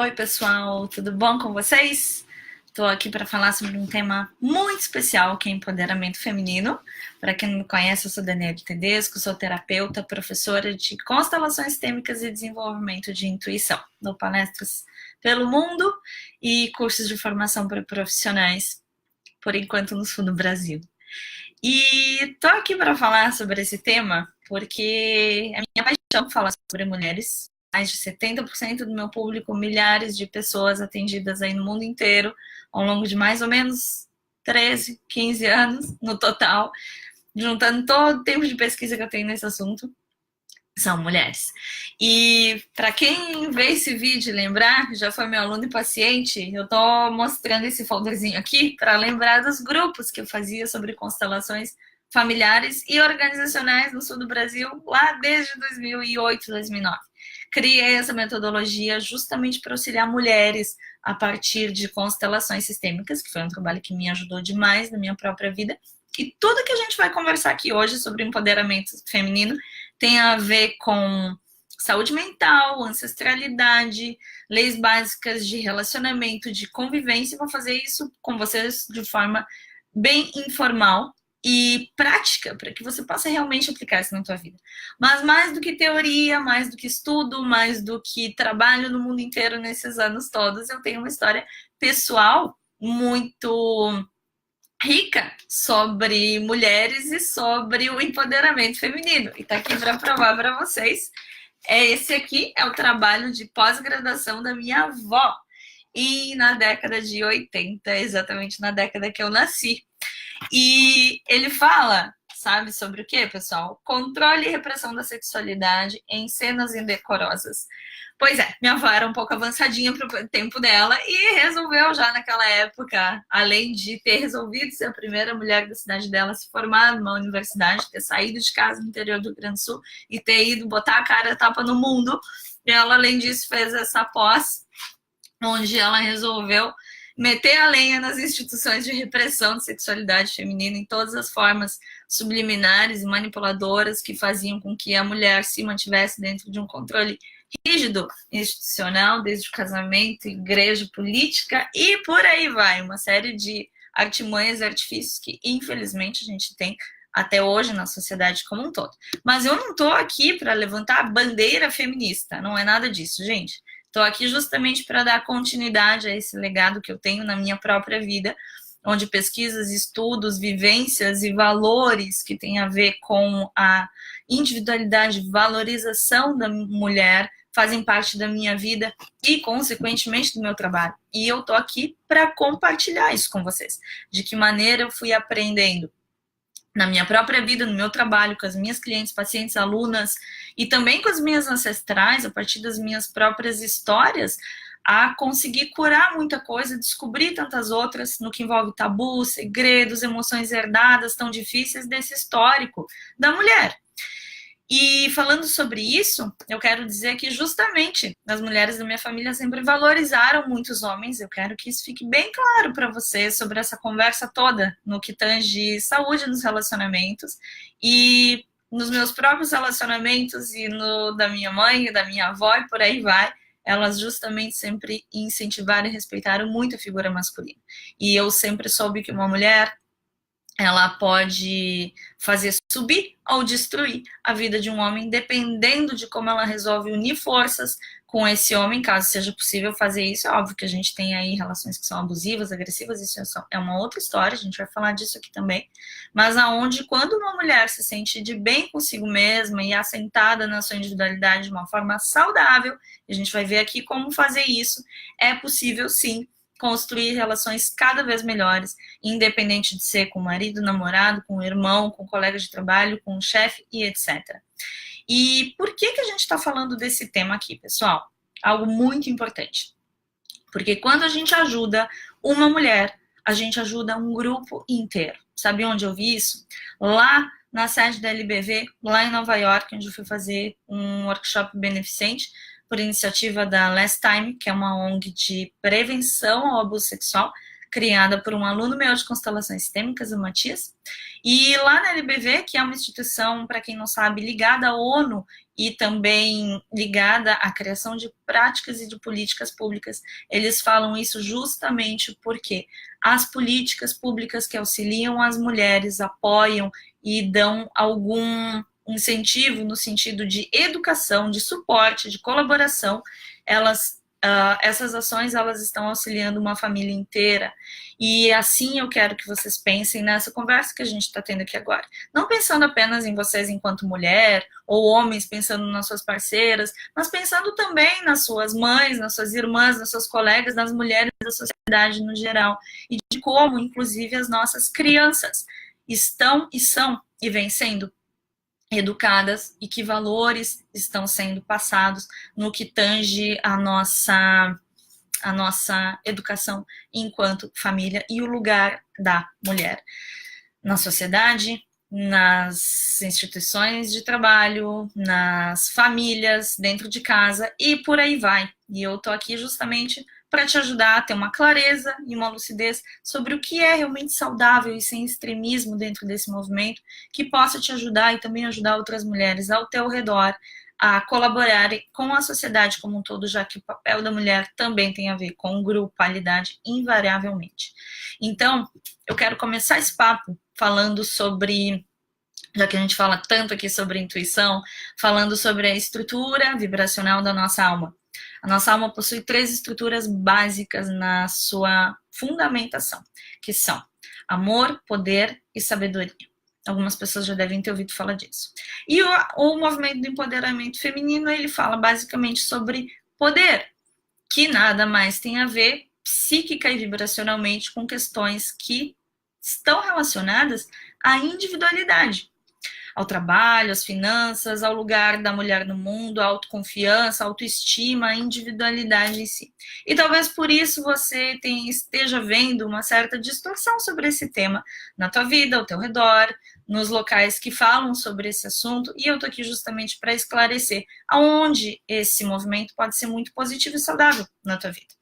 Oi, pessoal, tudo bom com vocês? Estou aqui para falar sobre um tema muito especial, que é empoderamento feminino. Para quem não me conhece, eu sou Daniela Tedesco, sou terapeuta, professora de constelações sistêmicas e desenvolvimento de intuição. Dou palestras pelo mundo e cursos de formação para profissionais, por enquanto no sul do Brasil. E estou aqui para falar sobre esse tema porque é minha paixão falar sobre mulheres. Mais de 70% do meu público, milhares de pessoas atendidas aí no mundo inteiro, ao longo de mais ou menos 13, 15 anos no total, juntando todo o tempo de pesquisa que eu tenho nesse assunto, são mulheres. E para quem vê esse vídeo e lembrar, já foi meu aluno e paciente, eu estou mostrando esse folderzinho aqui para lembrar dos grupos que eu fazia sobre constelações familiares e organizacionais no sul do Brasil, lá desde 2008, 2009. Criei essa metodologia justamente para auxiliar mulheres a partir de constelações sistêmicas, que foi um trabalho que me ajudou demais na minha própria vida. E tudo que a gente vai conversar aqui hoje sobre empoderamento feminino tem a ver com saúde mental, ancestralidade, leis básicas de relacionamento, de convivência. Vou fazer isso com vocês de forma bem informal e prática, para que você possa realmente aplicar isso na tua vida. Mas mais do que teoria, mais do que estudo, mais do que trabalho no mundo inteiro nesses anos todos, eu tenho uma história pessoal muito rica sobre mulheres e sobre o empoderamento feminino. E tá aqui para provar para vocês. Esse aqui é o trabalho de pós-graduação da minha avó. E na década de 80, exatamente na década que eu nasci. E ele fala, sabe sobre o que, pessoal? Controle e repressão da sexualidade em cenas indecorosas. Pois é, minha avó era um pouco avançadinha para o tempo dela e resolveu já naquela época, além de ter resolvido ser a primeira mulher da cidade dela a se formar numa universidade, ter saído de casa no interior do Rio Grande do Sul e ter ido botar a cara a tapa no mundo, ela, além disso, fez essa pós, onde ela resolveu meter a lenha nas instituições de repressão de sexualidade feminina em todas as formas subliminares e manipuladoras que faziam com que a mulher se mantivesse dentro de um controle rígido institucional, desde o casamento, igreja, política e por aí vai. Uma série de artimanhas e artifícios que, infelizmente, a gente tem até hoje na sociedade como um todo. Mas eu não estou aqui para levantar a bandeira feminista, não é nada disso, gente. Estou aqui justamente para dar continuidade a esse legado que eu tenho na minha própria vida, onde pesquisas, estudos, vivências e valores que têm a ver com a individualidade, valorização da mulher, fazem parte da minha vida e, consequentemente, do meu trabalho. E eu estou aqui para compartilhar isso com vocês. De que maneira eu fui aprendendo na minha própria vida, no meu trabalho, com as minhas clientes, pacientes, alunas, e também com as minhas ancestrais, a partir das minhas próprias histórias, a conseguir curar muita coisa, descobrir tantas outras, no que envolve tabus, segredos, emoções herdadas tão difíceis desse histórico da mulher. E falando sobre isso, eu quero dizer que justamente as mulheres da minha família sempre valorizaram muito os homens. Eu quero que isso fique bem claro para vocês sobre essa conversa toda no que tange saúde nos relacionamentos. E nos meus próprios relacionamentos e no da minha mãe e da minha avó e por aí vai, elas justamente sempre incentivaram e respeitaram muito a figura masculina. E eu sempre soube que uma mulher, ela pode fazer subir ou destruir a vida de um homem, dependendo de como ela resolve unir forças com esse homem, caso seja possível fazer isso. É óbvio que a gente tem aí relações que são abusivas, agressivas, isso é uma outra história, a gente vai falar disso aqui também, mas aonde, quando uma mulher se sente de bem consigo mesma e assentada na sua individualidade de uma forma saudável, a gente vai ver aqui como fazer isso, é possível sim construir relações cada vez melhores, independente de ser com o marido, namorado, com o irmão, com o colega de trabalho, com o chefe e etc. E por que a gente está falando desse tema aqui, pessoal? Algo muito importante. Porque quando a gente ajuda uma mulher, a gente ajuda um grupo inteiro. Sabe onde eu vi isso? Lá na sede da LBV, lá em Nova York, onde eu fui fazer um workshop beneficente, por iniciativa da Last Time, que é uma ONG de prevenção ao abuso sexual, criada por um aluno meu de constelações sistêmicas, o Matias. E lá na LBV, que é uma instituição, para quem não sabe, ligada à ONU e também ligada à criação de práticas e de políticas públicas. Eles falam isso justamente porque as políticas públicas que auxiliam as mulheres, apoiam e dão algum incentivo no sentido de educação, de suporte, de colaboração, essas ações elas estão auxiliando uma família inteira. E assim eu quero que vocês pensem nessa conversa que a gente está tendo aqui agora. Não pensando apenas em vocês enquanto mulher, ou homens pensando nas suas parceiras, mas pensando também nas suas mães, nas suas irmãs, nas suas colegas, nas mulheres da sociedade no geral. E de como, inclusive, as nossas crianças estão e são e vêm sendo educadas e que valores estão sendo passados no que tange a nossa educação enquanto família e o lugar da mulher na sociedade, nas instituições de trabalho, nas famílias, dentro de casa e por aí vai. E eu tô aqui justamente para te ajudar a ter uma clareza e uma lucidez sobre o que é realmente saudável e sem extremismo dentro desse movimento, que possa te ajudar e também ajudar outras mulheres ao teu redor a colaborarem com a sociedade como um todo, já que o papel da mulher também tem a ver com grupalidade, invariavelmente. Então, eu quero começar esse papo falando sobre, já que a gente fala tanto aqui sobre intuição, falando sobre a estrutura vibracional da nossa alma. A nossa alma possui 3 estruturas básicas na sua fundamentação, que são amor, poder e sabedoria. Algumas pessoas já devem ter ouvido falar disso. E o movimento do empoderamento feminino, ele fala basicamente sobre poder, que nada mais tem a ver psíquica e vibracionalmente com questões que estão relacionadas à individualidade, ao trabalho, às finanças, ao lugar da mulher no mundo, à autoconfiança, à autoestima, à individualidade em si. E talvez por isso você esteja vendo uma certa distorção sobre esse tema na tua vida, ao teu redor, nos locais que falam sobre esse assunto, e eu tô aqui justamente para esclarecer aonde esse movimento pode ser muito positivo e saudável na tua vida.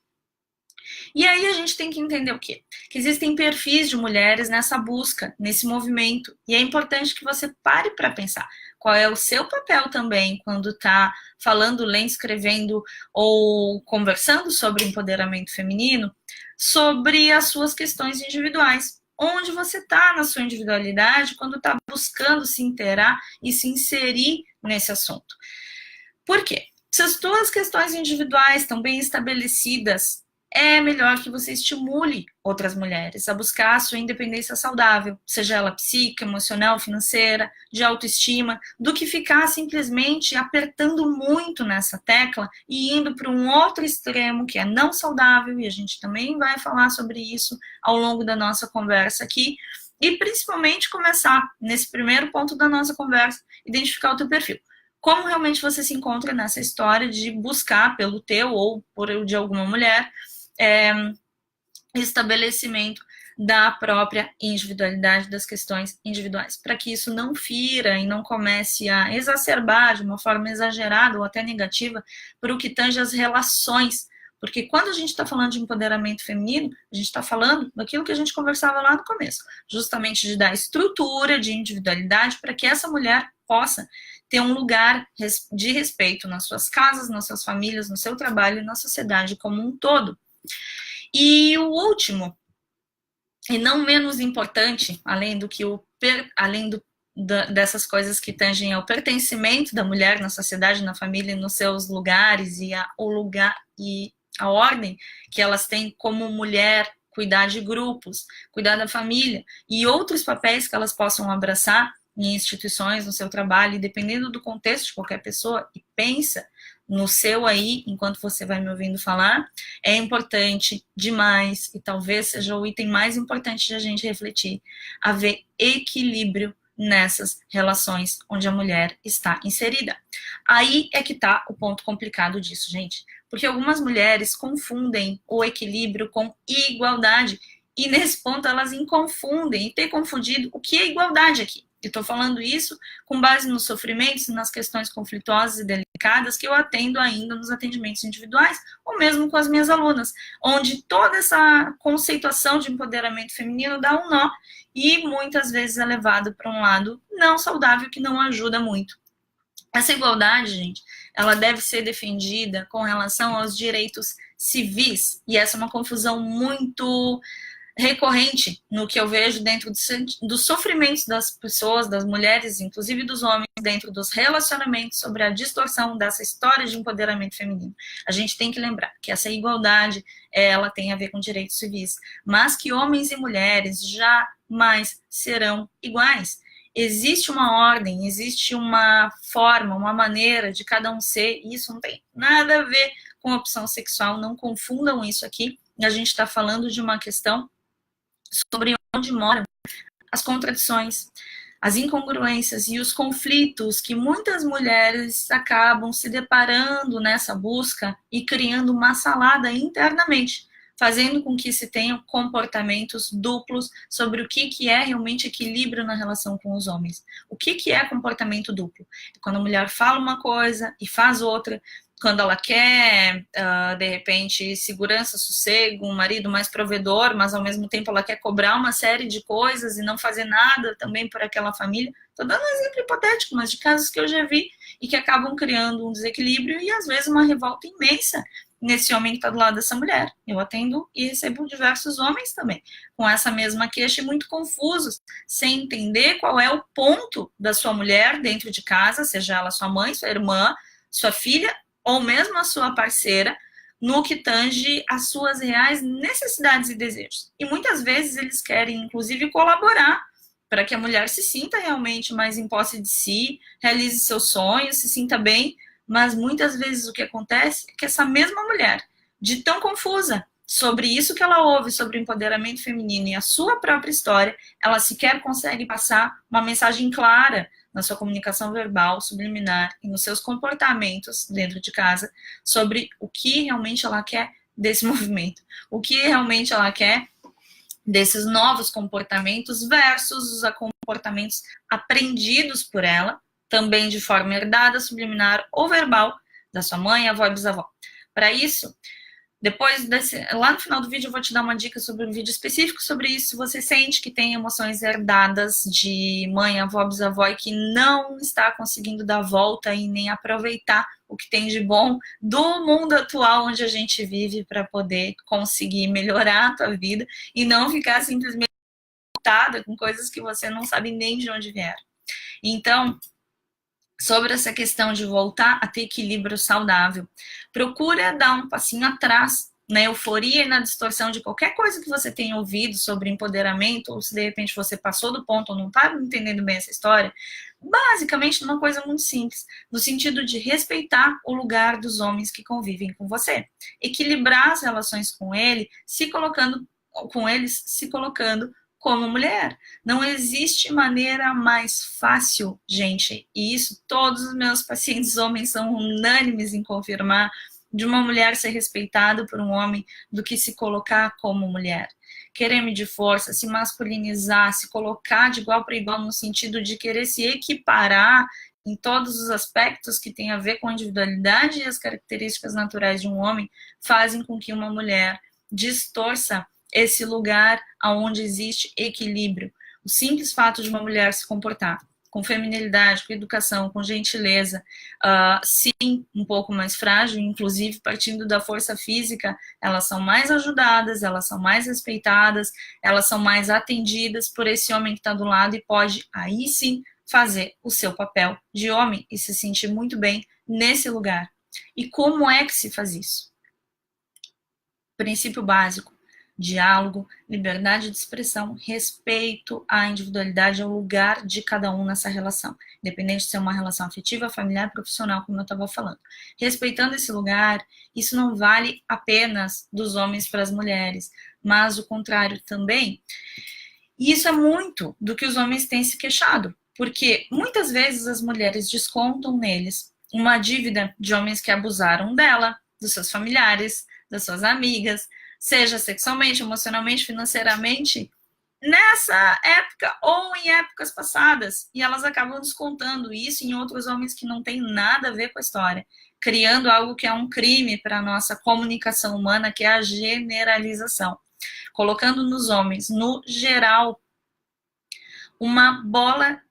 E aí a gente tem que entender o quê? Que existem perfis de mulheres nessa busca, nesse movimento. E é importante que você pare para pensar qual é o seu papel também quando está falando, lendo, escrevendo ou conversando sobre empoderamento feminino, sobre as suas questões individuais. Onde você está na sua individualidade quando está buscando se inteirar e se inserir nesse assunto. Por quê? Se as tuas questões individuais estão bem estabelecidas, é melhor que você estimule outras mulheres a buscar a sua independência saudável, seja ela psíquica, emocional, financeira, de autoestima, do que ficar simplesmente apertando muito nessa tecla e indo para um outro extremo que é não saudável, e a gente também vai falar sobre isso ao longo da nossa conversa aqui, e principalmente começar, nesse primeiro ponto da nossa conversa, identificar o teu perfil. Como realmente você se encontra nessa história de buscar pelo teu ou por de alguma mulher estabelecimento da própria individualidade, das questões individuais, para que isso não fira e não comece a exacerbar de uma forma exagerada ou até negativa para o que tange as relações, porque quando a gente está falando de empoderamento feminino, a gente está falando daquilo que a gente conversava lá no começo, justamente de dar estrutura de individualidade para que essa mulher possa ter um lugar de respeito nas suas casas, nas suas famílias, no seu trabalho e na sociedade como um todo. E o último, e não menos importante, dessas coisas que tangem ao pertencimento da mulher na sociedade, na família, nos seus lugares e a ordem que elas têm como mulher, cuidar de grupos, cuidar da família e outros papéis que elas possam abraçar em instituições, no seu trabalho, e dependendo do contexto de qualquer pessoa, e pensa no seu aí, enquanto você vai me ouvindo falar, é importante demais, e talvez seja o item mais importante de a gente refletir, haver equilíbrio nessas relações onde a mulher está inserida. Aí é que tá o ponto complicado disso, gente, porque algumas mulheres confundem o equilíbrio com igualdade, e nesse ponto elas confundem, e ter confundido o que é igualdade aqui. Eu estou falando isso com base nos sofrimentos e nas questões conflituosas e delicadas que eu atendo ainda nos atendimentos individuais, ou mesmo com as minhas alunas, onde toda essa conceituação de empoderamento feminino dá um nó e muitas vezes é levado para um lado não saudável que não ajuda muito. Essa igualdade, gente, ela deve ser defendida com relação aos direitos civis, e essa é uma confusão muito recorrente no que eu vejo dentro dos sofrimentos das pessoas, das mulheres, inclusive dos homens, dentro dos relacionamentos, sobre a distorção dessa história de empoderamento feminino. A gente tem que lembrar que essa igualdade, ela tem a ver com direitos civis, mas que homens e mulheres jamais serão iguais. Existe uma ordem, existe uma forma, uma maneira de cada um ser, e isso não tem nada a ver com opção sexual, não confundam isso aqui. A gente está falando de uma questão sobre onde moram as contradições, as incongruências e os conflitos que muitas mulheres acabam se deparando nessa busca e criando uma salada internamente, fazendo com que se tenham comportamentos duplos sobre o que é realmente equilíbrio na relação com os homens. O que é comportamento duplo? Quando a mulher fala uma coisa e faz outra, quando ela quer, de repente, segurança, sossego, um marido mais provedor, mas ao mesmo tempo ela quer cobrar uma série de coisas e não fazer nada também por aquela família. Estou dando um exemplo hipotético, mas de casos que eu já vi e que acabam criando um desequilíbrio e às vezes uma revolta imensa nesse homem que está do lado dessa mulher. Eu atendo e recebo diversos homens também com essa mesma queixa e muito confusos, sem entender qual é o ponto da sua mulher dentro de casa, seja ela sua mãe, sua irmã, sua filha, ou mesmo a sua parceira, no que tange às suas reais necessidades e desejos. E muitas vezes eles querem, inclusive, colaborar para que a mulher se sinta realmente mais em posse de si, realize seus sonhos, se sinta bem, mas muitas vezes o que acontece é que essa mesma mulher, de tão confusa sobre isso que ela ouve, sobre o empoderamento feminino e a sua própria história, ela sequer consegue passar uma mensagem clara na sua comunicação verbal, subliminar e nos seus comportamentos dentro de casa sobre o que realmente ela quer desse movimento, o que realmente ela quer desses novos comportamentos versus os comportamentos aprendidos por ela, também de forma herdada, subliminar ou verbal, da sua mãe, avó e bisavó. Para isso, depois lá no final do vídeo eu vou te dar uma dica sobre um vídeo específico sobre isso. Se você sente que tem emoções herdadas de mãe, avó, bisavó e que não está conseguindo dar volta e nem aproveitar o que tem de bom do mundo atual onde a gente vive para poder conseguir melhorar a tua vida e não ficar simplesmente revoltada com coisas que você não sabe nem de onde vieram. Então, sobre essa questão de voltar a ter equilíbrio saudável, procura dar um passinho atrás na euforia e na distorção de qualquer coisa que você tenha ouvido sobre empoderamento, ou se de repente você passou do ponto ou não está entendendo bem essa história, basicamente numa coisa muito simples, no sentido de respeitar o lugar dos homens que convivem com você, equilibrar as relações com eles, se colocando como mulher. Não existe maneira mais fácil, gente, e isso todos os meus pacientes homens são unânimes em confirmar, de uma mulher ser respeitada por um homem do que se colocar como mulher. Querer medir força, se masculinizar, se colocar de igual para igual no sentido de querer se equiparar em todos os aspectos que tem a ver com a individualidade e as características naturais de um homem, fazem com que uma mulher distorça esse lugar onde existe equilíbrio. O simples fato de uma mulher se comportar com feminilidade, com educação, com gentileza, sim, um pouco mais frágil, inclusive partindo da força física, elas são mais ajudadas, elas são mais respeitadas, elas são mais atendidas por esse homem que está do lado e pode, aí sim, fazer o seu papel de homem e se sentir muito bem nesse lugar. E como é que se faz isso? Princípio básico: diálogo, liberdade de expressão, respeito à individualidade, ao lugar de cada um nessa relação, independente de ser uma relação afetiva, familiar, profissional, como eu estava falando. Respeitando esse lugar, isso não vale apenas dos homens para as mulheres, mas o contrário também. E isso é muito do que os homens têm se queixado, porque muitas vezes as mulheres descontam neles uma dívida de homens que abusaram dela, dos seus familiares, das suas amigas, seja sexualmente, emocionalmente, financeiramente, nessa época ou em épocas passadas. E elas acabam descontando isso em outros homens que não têm nada a ver com a história, criando algo que é um crime para a nossa comunicação humana, que é a generalização. Colocando nos homens, no geral, uma bola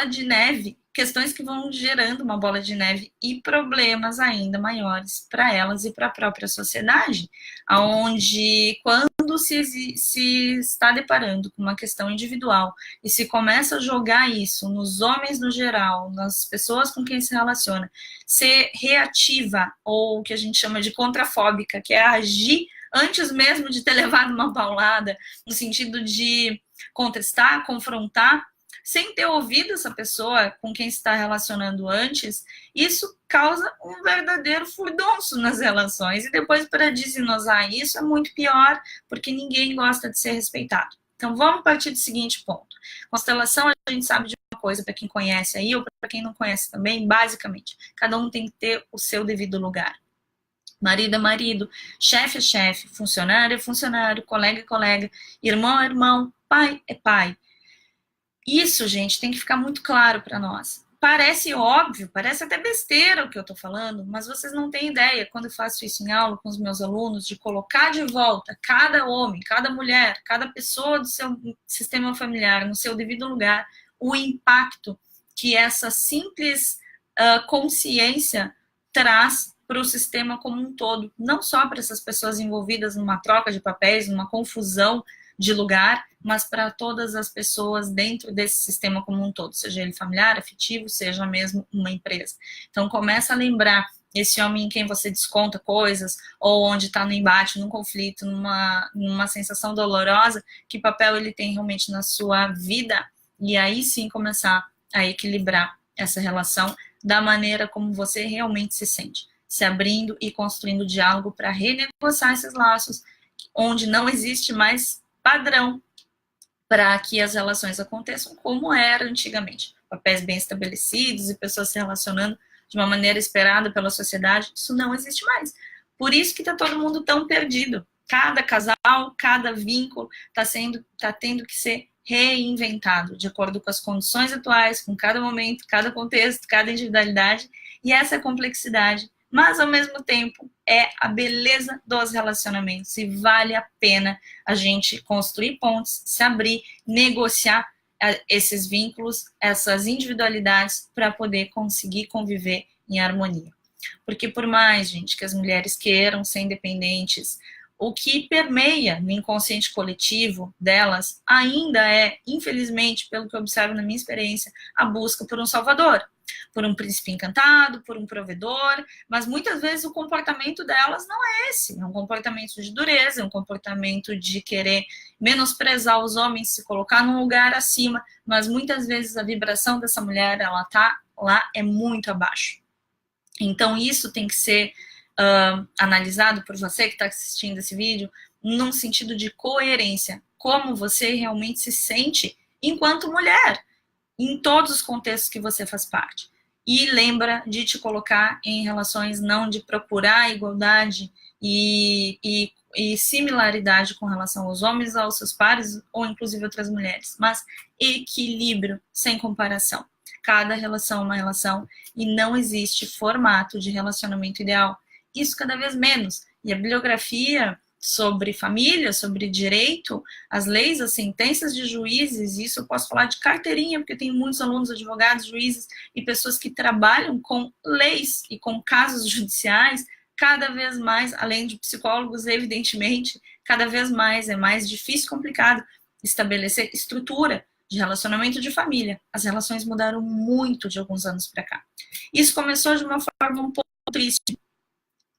de neve questões que vão gerando uma bola de neve e problemas ainda maiores para elas e para a própria sociedade, onde quando se está deparando com uma questão individual e se começa a jogar isso nos homens no geral, nas pessoas com quem se relaciona, ser reativa ou o que a gente chama de contrafóbica, que é agir antes mesmo de ter levado uma paulada, no sentido de contestar, confrontar, sem ter ouvido essa pessoa com quem se está relacionando antes, isso causa um verdadeiro furdunço nas relações. E depois, para desenosar isso, é muito pior, porque ninguém gosta de ser respeitado. Então, vamos partir do seguinte ponto. Constelação, a gente sabe de uma coisa, para quem conhece aí, ou para quem não conhece também, basicamente, cada um tem que ter o seu devido lugar. Marido é marido, chefe é chefe, funcionário é funcionário, colega é colega, irmão é irmão, pai é pai. Isso, gente, tem que ficar muito claro para nós. Parece óbvio, parece até besteira o que eu estou falando, mas vocês não têm ideia, quando eu faço isso em aula com os meus alunos, de colocar de volta cada homem, cada mulher, cada pessoa do seu sistema familiar no seu devido lugar, o impacto que essa simples consciência traz para o sistema como um todo, não só para essas pessoas envolvidas numa troca de papéis, numa confusão de lugar, mas para todas as pessoas dentro desse sistema como um todo, seja ele familiar, afetivo, seja mesmo uma empresa. Então, começa a lembrar esse homem em quem você desconta coisas, ou onde está no embate, num conflito, numa sensação dolorosa, que papel ele tem realmente na sua vida, e aí sim começar a equilibrar essa relação da maneira como você realmente se sente, se abrindo e construindo diálogo para renegociar esses laços, onde não existe mais padrão para que as relações aconteçam como era antigamente. Papéis bem estabelecidos e pessoas se relacionando de uma maneira esperada pela sociedade, isso não existe mais. Por isso que está todo mundo tão perdido. Cada casal, cada vínculo está tendo que ser reinventado, de acordo com as condições atuais, com cada momento, cada contexto, cada individualidade, e essa complexidade, mas ao mesmo tempo é a beleza dos relacionamentos, e vale a pena a gente construir pontes, se abrir, negociar esses vínculos, essas individualidades, para poder conseguir conviver em harmonia. Porque por mais, gente, que as mulheres queiram ser independentes, o que permeia no inconsciente coletivo delas ainda é, infelizmente, pelo que eu observo na minha experiência, a busca por um salvador, por um príncipe encantado, por um provedor, mas muitas vezes o comportamento delas não é esse, é um comportamento de dureza, é um comportamento de querer menosprezar os homens, se colocar num lugar acima, mas muitas vezes a vibração dessa mulher, ela tá lá, é muito abaixo. Então isso tem que ser analisado por você que está assistindo esse vídeo, num sentido de coerência, como você realmente se sente enquanto mulher, em todos os contextos que você faz parte. E lembra de te colocar em relações não de procurar igualdade e similaridade com relação aos homens, aos seus pares, ou inclusive outras mulheres, mas equilíbrio sem comparação. Cada relação é uma relação e não existe formato de relacionamento ideal. Isso cada vez menos. E a bibliografia sobre família, sobre direito, as leis, as sentenças de juízes, isso eu posso falar de carteirinha, porque eu tenho muitos alunos, advogados, juízes e pessoas que trabalham com leis e com casos judiciais, cada vez mais, além de psicólogos, evidentemente, cada vez mais é mais difícil e complicado estabelecer estrutura de relacionamento de família. As relações mudaram muito de alguns anos para cá. Isso começou de uma forma um pouco triste,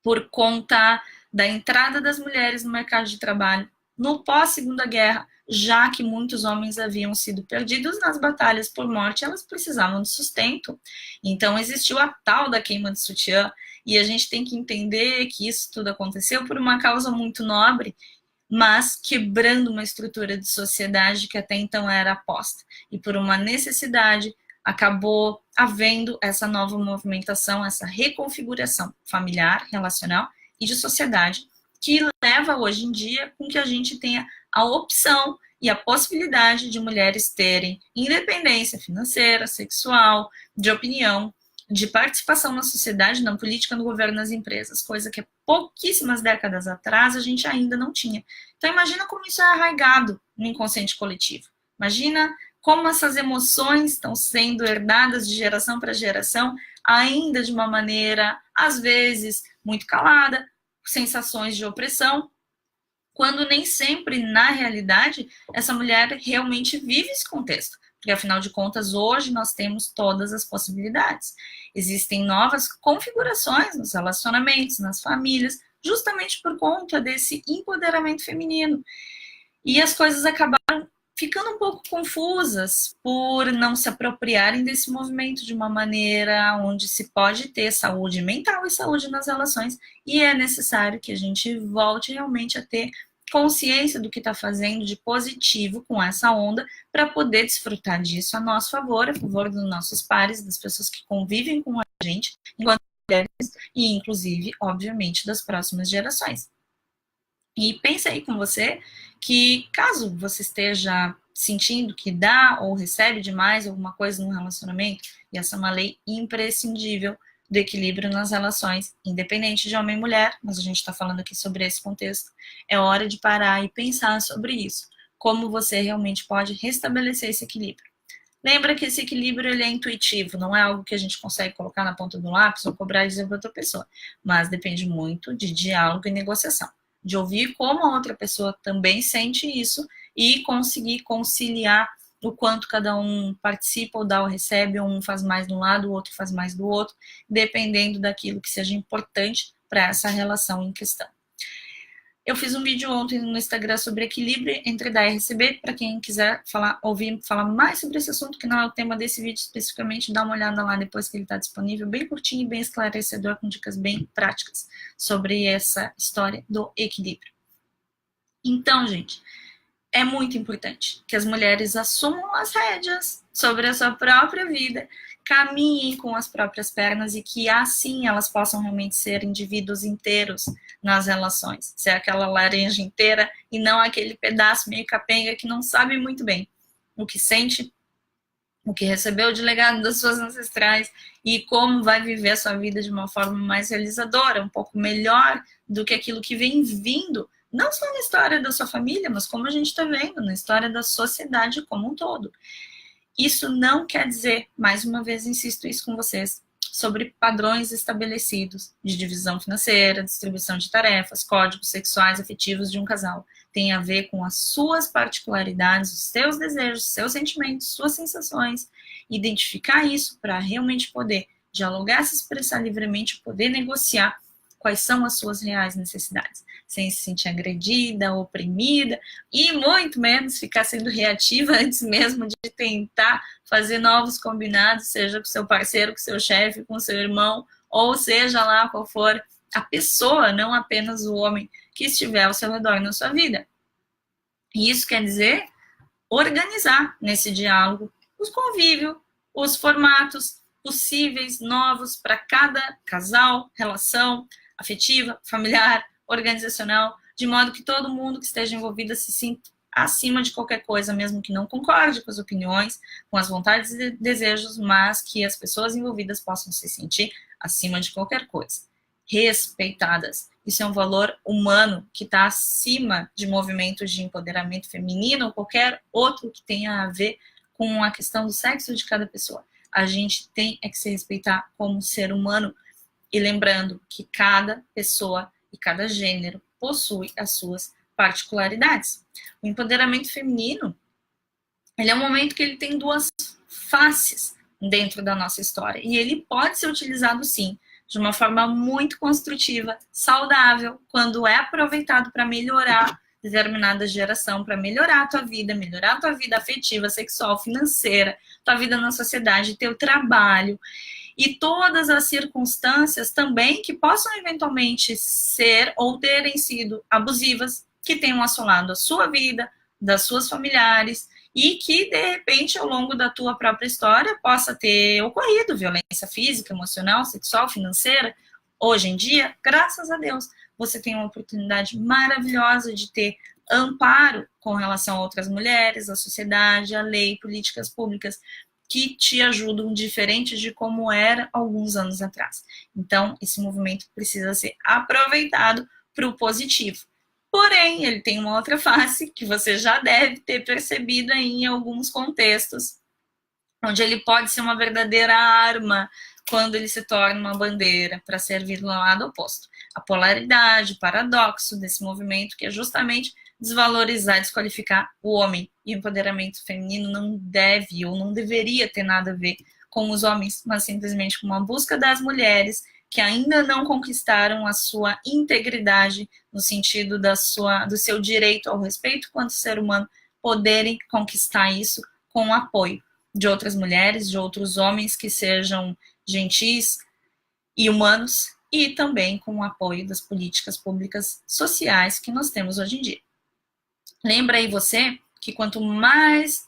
por conta da entrada das mulheres no mercado de trabalho no pós-Segunda Guerra, já que muitos homens haviam sido perdidos nas batalhas por morte, elas precisavam de sustento. Então existiu a tal da queima de sutiã, e a gente tem que entender que isso tudo aconteceu por uma causa muito nobre, mas quebrando uma estrutura de sociedade que até então era aposta, e por uma necessidade acabou havendo essa nova movimentação, essa reconfiguração familiar, relacional e de sociedade, que leva hoje em dia com que a gente tenha a opção e a possibilidade de mulheres terem independência financeira, sexual, de opinião, de participação na sociedade, na política, no governo, nas empresas, coisa que pouquíssimas décadas atrás a gente ainda não tinha. Então imagina como isso é arraigado no inconsciente coletivo. Imagina como essas emoções estão sendo herdadas de geração para geração, ainda de uma maneira, às vezes, muito calada, sensações de opressão, quando nem sempre, na realidade, essa mulher realmente vive esse contexto. Porque, afinal de contas, hoje nós temos todas as possibilidades. Existem novas configurações nos relacionamentos, nas famílias, justamente por conta desse empoderamento feminino. E as coisas acabaram ficando um pouco confusas por não se apropriarem desse movimento de uma maneira onde se pode ter saúde mental e saúde nas relações, e é necessário que a gente volte realmente a ter consciência do que está fazendo de positivo com essa onda para poder desfrutar disso a nosso favor, a favor dos nossos pares, das pessoas que convivem com a gente, enquanto mulheres, e inclusive, obviamente, das próximas gerações. E pensa aí com você que caso você esteja sentindo que dá ou recebe demais alguma coisa no relacionamento, e essa é uma lei imprescindível do equilíbrio nas relações, independente de homem e mulher, mas a gente está falando aqui sobre esse contexto, é hora de parar e pensar sobre isso, como você realmente pode restabelecer esse equilíbrio. Lembra que esse equilíbrio ele é intuitivo, não é algo que a gente consegue colocar na ponta do lápis ou cobrar e dizer para outra pessoa, mas depende muito de diálogo e negociação, de ouvir como a outra pessoa também sente isso e conseguir conciliar o quanto cada um participa ou dá ou recebe, ou um faz mais de um lado, o outro faz mais do outro, dependendo daquilo que seja importante para essa relação em questão. Eu fiz um vídeo ontem no Instagram sobre equilíbrio entre dar e receber, para quem quiser ouvir falar mais sobre esse assunto, que não é o tema desse vídeo especificamente, dá uma olhada lá depois que ele está disponível, bem curtinho e bem esclarecedor, com dicas bem práticas sobre essa história do equilíbrio. Então, gente, é muito importante que as mulheres assumam as rédeas sobre a sua própria vida, caminhem com as próprias pernas e que assim elas possam realmente ser indivíduos inteiros nas relações. Ser aquela laranja inteira e não aquele pedaço meio capenga que não sabe muito bem o que sente, o que recebeu de legado das suas ancestrais e como vai viver a sua vida de uma forma mais realizadora, um pouco melhor do que aquilo que vem vindo, não só na história da sua família, mas como a gente está vendo, na história da sociedade como um todo. Isso não quer dizer, mais uma vez insisto isso com vocês, sobre padrões estabelecidos de divisão financeira, distribuição de tarefas, códigos sexuais afetivos de um casal. Tem a ver com as suas particularidades, os seus desejos, seus sentimentos, suas sensações. Identificar isso para realmente poder dialogar, se expressar livremente, poder negociar quais são as suas reais necessidades, sem se sentir agredida, oprimida, e muito menos ficar sendo reativa antes mesmo de tentar fazer novos combinados, seja com seu parceiro, com seu chefe, com seu irmão, ou seja lá qual for a pessoa, não apenas o homem que estiver ao seu redor na sua vida. E isso quer dizer organizar nesse diálogo os convívios, os formatos possíveis, novos para cada casal, relação afetiva, familiar, organizacional, de modo que todo mundo que esteja envolvido se sinta acima de qualquer coisa, mesmo que não concorde com as opiniões, com as vontades e desejos, mas que as pessoas envolvidas possam se sentir acima de qualquer coisa, respeitadas. Isso é um valor humano que está acima de movimentos de empoderamento feminino ou qualquer outro que tenha a ver com a questão do sexo de cada pessoa. A gente tem que se respeitar como ser humano, e lembrando que cada pessoa e cada gênero possui as suas particularidades. O empoderamento feminino, ele é um momento que ele tem duas faces dentro da nossa história. E ele pode ser utilizado, sim, de uma forma muito construtiva, saudável, quando é aproveitado para melhorar determinada geração, para melhorar a tua vida afetiva, sexual, financeira, tua vida na sociedade, teu trabalho, e todas as circunstâncias também que possam eventualmente ser ou terem sido abusivas, que tenham assolado a sua vida, das suas familiares, e que, de repente, ao longo da tua própria história, possa ter ocorrido violência física, emocional, sexual, financeira. Hoje em dia, graças a Deus, você tem uma oportunidade maravilhosa de ter amparo com relação a outras mulheres, a sociedade, a lei, políticas públicas, que te ajudam diferente de como era alguns anos atrás. Então, esse movimento precisa ser aproveitado para o positivo. Porém, ele tem uma outra face que você já deve ter percebido aí em alguns contextos, onde ele pode ser uma verdadeira arma quando ele se torna uma bandeira para servir do lado oposto. A polaridade, o paradoxo desse movimento, que é justamente desvalorizar, desqualificar o homem. E o empoderamento feminino não deve ou não deveria ter nada a ver com os homens, mas simplesmente com uma busca das mulheres que ainda não conquistaram a sua integridade no sentido do seu direito ao respeito quanto ser humano, poderem conquistar isso com o apoio de outras mulheres, de outros homens que sejam gentis e humanos, e também com o apoio das políticas públicas sociais que nós temos hoje em dia. Lembra aí você que quanto mais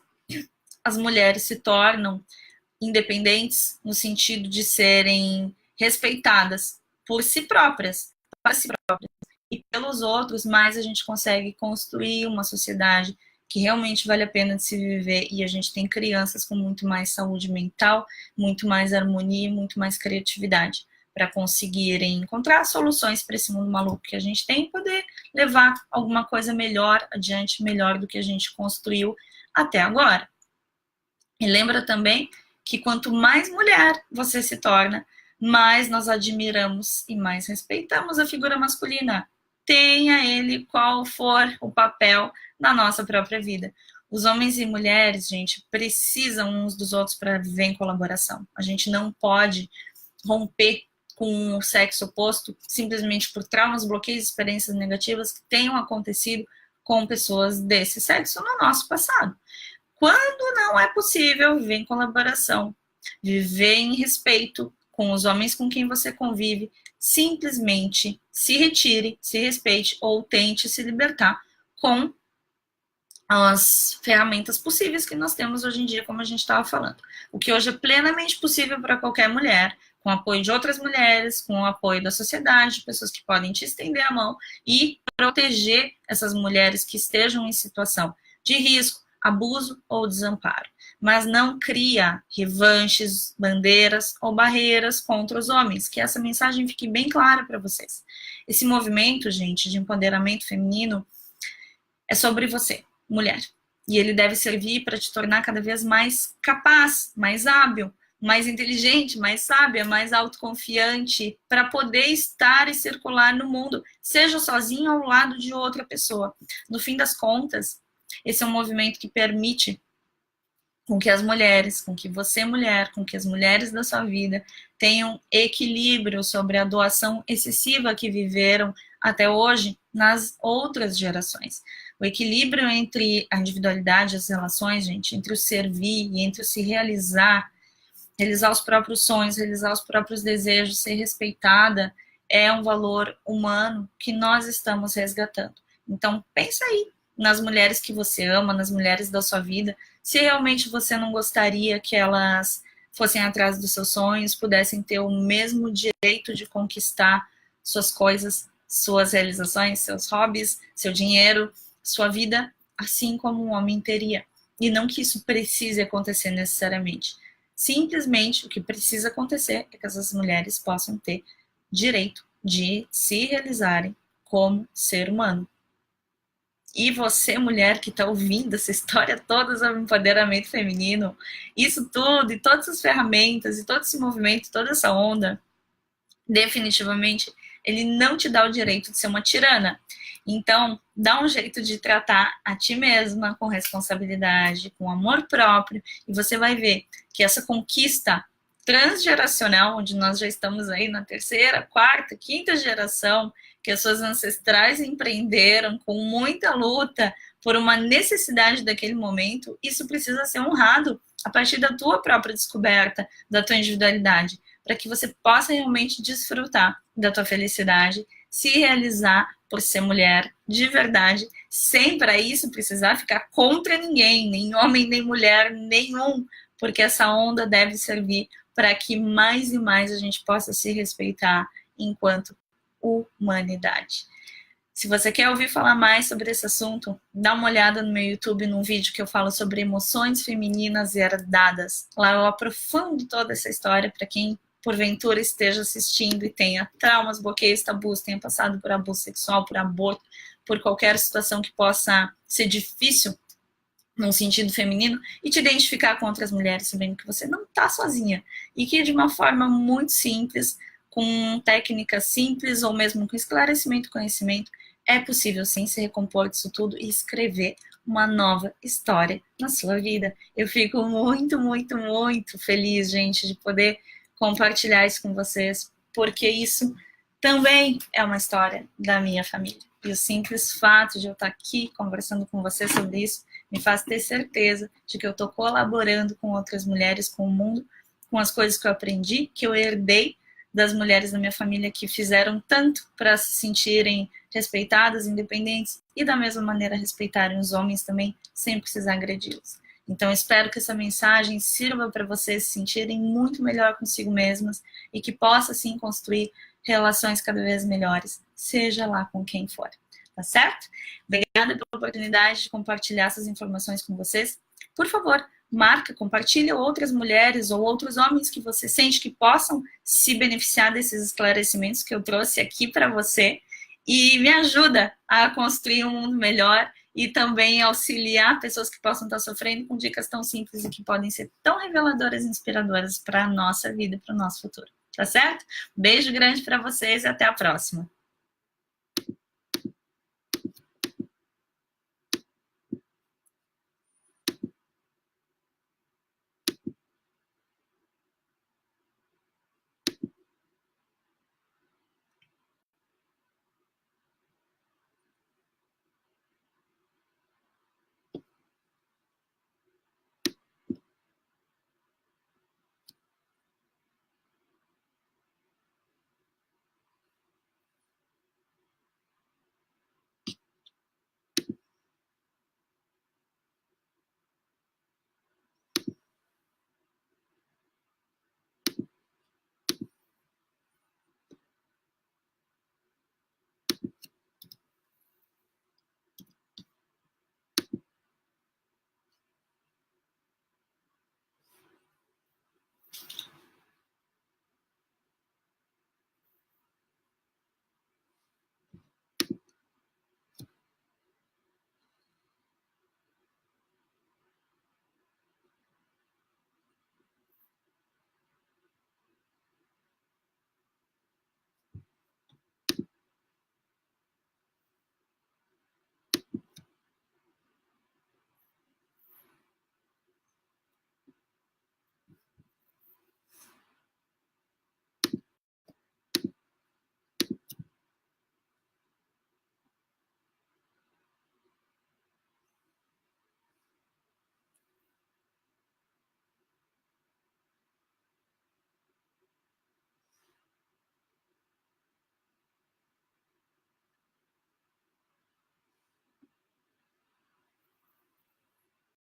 as mulheres se tornam independentes no sentido de serem respeitadas por si próprias, para si próprias e pelos outros, mais a gente consegue construir uma sociedade que realmente vale a pena de se viver, e a gente tem crianças com muito mais saúde mental, muito mais harmonia, muito mais criatividade, para conseguirem encontrar soluções para esse mundo maluco que a gente tem e poder levar alguma coisa melhor adiante, melhor do que a gente construiu até agora. E lembra também que quanto mais mulher você se torna, mais nós admiramos e mais respeitamos a figura masculina. Tenha ele qual for o papel na nossa própria vida. Os homens e mulheres, gente, precisam uns dos outros para viver em colaboração. A gente não pode romper com o sexo oposto simplesmente por traumas, bloqueios, experiências negativas que tenham acontecido com pessoas desse sexo no nosso passado. Quando não é possível viver em colaboração, viver em respeito com os homens com quem você convive, simplesmente se retire, se respeite ou tente se libertar com as ferramentas possíveis que nós temos hoje em dia, como a gente estava falando. O que hoje é plenamente possível para qualquer mulher, com o apoio de outras mulheres, com o apoio da sociedade, pessoas que podem te estender a mão e proteger essas mulheres que estejam em situação de risco, abuso ou desamparo. Mas não cria revanches, bandeiras ou barreiras contra os homens, que essa mensagem fique bem clara para vocês. Esse movimento, gente, de empoderamento feminino é sobre você, mulher. E ele deve servir para te tornar cada vez mais capaz, mais hábil, mais inteligente, mais sábia, mais autoconfiante, para poder estar e circular no mundo, seja sozinha ou ao lado de outra pessoa. No fim das contas, esse é um movimento que permite com que as mulheres, com que você, mulher, com que as mulheres da sua vida tenham equilíbrio sobre a doação excessiva que viveram até hoje nas outras gerações. O equilíbrio entre a individualidade e as relações, gente, entre o servir e entre o se realizar, realizar os próprios sonhos, realizar os próprios desejos, ser respeitada, é um valor humano que nós estamos resgatando. Então, pensa aí nas mulheres que você ama, nas mulheres da sua vida, se realmente você não gostaria que elas fossem atrás dos seus sonhos, pudessem ter o mesmo direito de conquistar suas coisas, suas realizações, seus hobbies, seu dinheiro, sua vida, assim como um homem teria. E não que isso precise acontecer necessariamente. Simplesmente o que precisa acontecer é que essas mulheres possam ter direito de se realizarem como ser humano. E você, mulher, que está ouvindo essa história toda sobre empoderamento feminino, isso tudo, e todas as ferramentas, e todo esse movimento, toda essa onda, definitivamente, ele não te dá o direito de ser uma tirana. Então, dá um jeito de tratar a ti mesma com responsabilidade, com amor próprio, e você vai ver que essa conquista transgeracional, onde nós já estamos aí na terceira, quarta, quinta geração, que as suas ancestrais empreenderam com muita luta por uma necessidade daquele momento, isso precisa ser honrado a partir da tua própria descoberta, da tua individualidade, para que você possa realmente desfrutar da tua felicidade, se realizar por ser mulher de verdade, sem para isso precisar ficar contra ninguém, nem homem, nem mulher, nenhum, porque essa onda deve servir para que mais e mais a gente possa se respeitar enquanto humanidade. Se você quer ouvir falar mais sobre esse assunto, dá uma olhada no meu YouTube, num vídeo que eu falo sobre emoções femininas herdadas. Lá eu aprofundo toda essa história para quem porventura esteja assistindo e tenha traumas, bloqueios, tabus, tenha passado por abuso sexual, por aborto, por qualquer situação que possa ser difícil num sentido feminino, e te identificar com outras mulheres, sabendo que você não está sozinha, e que de uma forma muito simples, com técnicas simples, ou mesmo com esclarecimento e conhecimento, é possível sim se recompor disso tudo e escrever uma nova história na sua vida. Eu fico muito, muito, muito feliz, gente, de poder compartilhar isso com vocês, porque isso também é uma história da minha família. E o simples fato de eu estar aqui conversando com vocês sobre isso me faz ter certeza de que eu estou colaborando com outras mulheres, com o mundo, com as coisas que eu aprendi, que eu herdei das mulheres da minha família que fizeram tanto para se sentirem respeitadas, independentes, e da mesma maneira respeitarem os homens também, sem precisar agredi-los. Então, espero que essa mensagem sirva para vocês se sentirem muito melhor consigo mesmas e que possa, sim, construir relações cada vez melhores, seja lá com quem for. Tá certo? Obrigada pela oportunidade de compartilhar essas informações com vocês. Por favor, marca, compartilha outras mulheres ou outros homens que você sente que possam se beneficiar desses esclarecimentos que eu trouxe aqui para você e me ajuda a construir um mundo melhor e também auxiliar pessoas que possam estar sofrendo com dicas tão simples e que podem ser tão reveladoras e inspiradoras para a nossa vida e para o nosso futuro. Tá certo? Beijo grande para vocês e até a próxima.